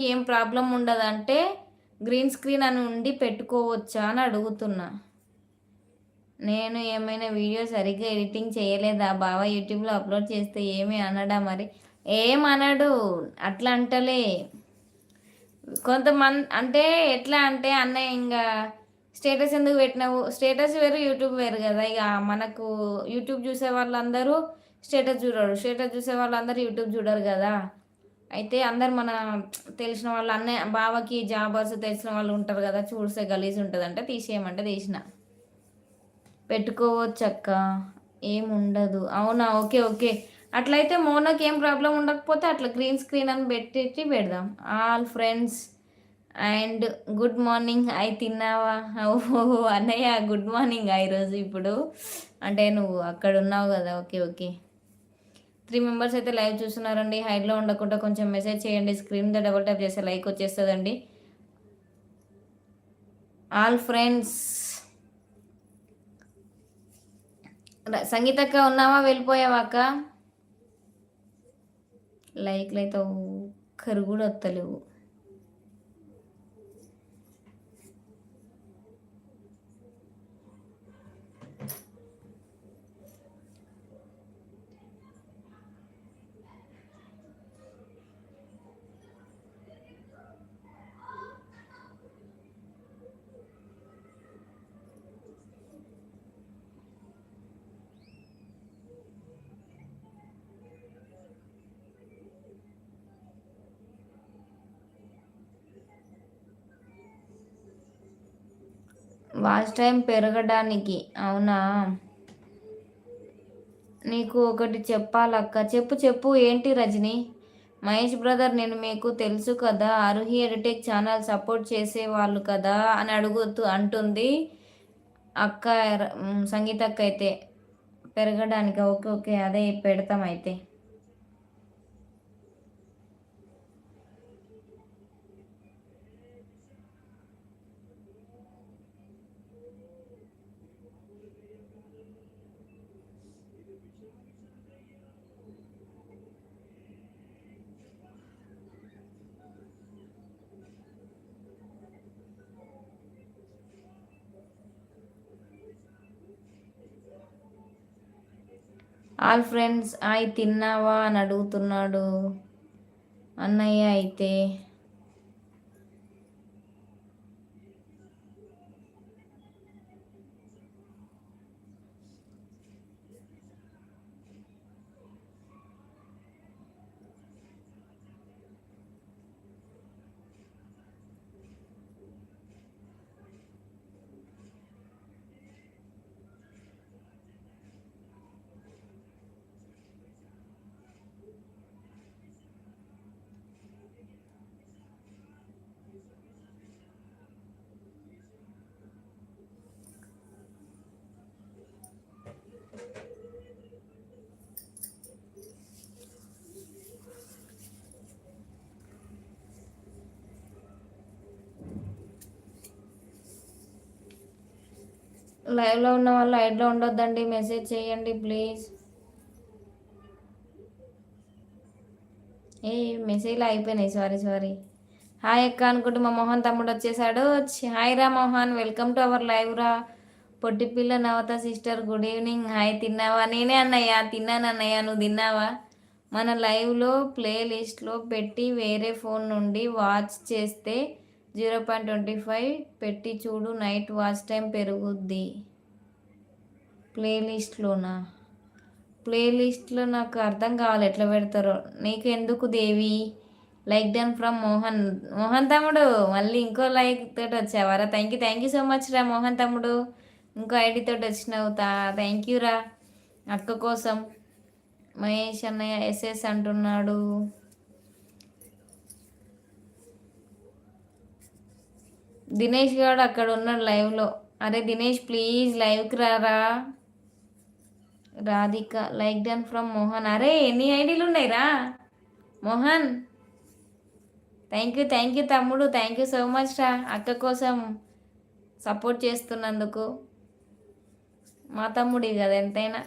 ఏం ప్రాబ్లమ్ ఉండదంటే, green screen అని ఉండి పెట్టుకోవచ్చా అని అడుగుతున్నా? నేను ఏమైనా వీడియో సరిగ్గా ఎడిటింగ్ చేయలేదా? బావ యూట్యూబ్‌లో అప్‌లోడ్ చేస్తే ఏమి అనడా మరి? ఏమనడు. అట్లా అంటలే. అంటే ఎట్లా అంటే, "అన్నయ్య ఇంగా స్టేటస్ ఎందుకు పెట్టినావు?" స్టేటస్ వేరు, యూట్యూబ్ వేరు గదా! ఇగ మనకు యూట్యూబ్ జూసే వాళ్ళందరూ స్టేటస్ జూడరు. స్టేటస్ జూసే వాళ్ళందరూ యూట్యూబ్ జూడరు గదా! అయితే అందరు మన తెలిసిన వాళ్ళు అన్నయ్య బావకి జాబర్స్ తెలిసిన వాళ్ళు ఉంటారు గదా! చూస్తే గలీజుంటదంటే తీసేయమంటే తీసిన. పెట్టుకోవచ్చక్క. ఏముండదు. అవునా? ఓకే. ఓకే. అట్లయితే మోనాకేం ప్రాబ్లమ్ ఉండకపోతే అట్లా గ్రీన్ స్క్రీన్ అని పెట్టిచ్చి పెడదాం. All friends and good morning. Hi తిన్నావా? ఓహో! అన్నయ్య గుడ్ మార్నింగా ఈరోజు ఇప్పుడు? అంటే నువ్వు అక్కడున్నావు గదా! ఓకే. ఓకే. 3 మెంబర్స్ అయితే లైవ్ చూస్తున్నారండి. హైడ్‌లో ఉండకుండా కొంచెం మెసేజ్ చేయండి. స్క్రీన్ మీద డబుల్ ట్యాప్ చేస్తే లైక్ వచ్చేస్తదండి. ఆల్ ఫ్రెండ్స్ సంగీతక్క ఉన్నావా? వెళ్ళిపోయావా అక్క? లైక్‌లయితే ఒక్కరు గూడా వత్తలేవు. వాచ్ టైం పెరగడానికి. అవునా? నీకు ఒకటి చెప్పాలక్క. చెప్పు చెప్పు. ఏంటి రజని? మహేష్ బ్రదర్ నేను మీకు తెలుసు కదా! ఆరుహి ఎడిటెక్ ఛానల్ సపోర్ట్ చేసేవాళ్ళు కదా! అని అంటుంది అక్క. సంగీతక్క అయితే. పెరగడానికా? ఓకే. ఓకే. అదే పెడతాం అయితే. ఆల్ ఫ్రెండ్స్ హాయ్ తిన్నావా అని అడుగుతున్నాడు అన్నయ్య అయితే. లైవ్లో ఉన్న వాళ్ళు లైవ్లో ఉండొద్దండి. మెసేజ్ చేయండి ప్లీజ్. ఏ మెసేజ్లు అయిపోయినాయి. Sorry sorry. హాయ్ అక్క అనుకుంటే మా మోహన్ తమ్ముడు వచ్చేసాడు. హాయ్ రా Mohan, welcome to our live రా. పొట్టిపిల్ల నవత సిస్టర్ గుడ్ ఈవినింగ్. హాయ్ తిన్నావా? నేనే అన్నయ్య తిన్నాను అన్నయ్య. నువ్వు తిన్నావా? మన లైవ్లో ప్లేలిస్ట్లో పెట్టి వేరే ఫోన్ నుండి వాచ్ చేస్తే 0.25 పెట్టి చూడు, నైట్ వాచ్ టైం పెరుగుద్ది. ప్లేలిస్ట్లోనా? ప్లేలిస్ట్లో నాకు అర్థం కావాలి ఎట్లా పెడతారో. నీకు ఎందుకు Devi? Like done from Mohan. Mohan తమ్ముడు మళ్ళీ ఇంకో లైక్ తోటి వచ్చావారా? థ్యాంక్ యూ సో మచ్ రా మోహన్ తమ్ముడు. ఇంకో ఐడి తోటి వచ్చినావు. థ్యాంక్ యూ రా. అక్క కోసం మహేష్ అన్నయ్య ఎస్ఎస్ అంటున్నాడు. దినేష్ గారు అక్కడ ఉన్నాడు లైవ్లో. అరే దినేష్ ప్లీజ్ లైవ్కి రారా. Radhika like done from Mohan. అరే ఎన్ని ఐడీలు ఉన్నాయిరా మోహన్? థ్యాంక్ యూ తమ్ముడు. థ్యాంక్ యూ సో మచ్ రా అక్క కోసం సపోర్ట్ చేస్తున్నందుకు. మా తమ్ముడి కదా ఎంతైనా.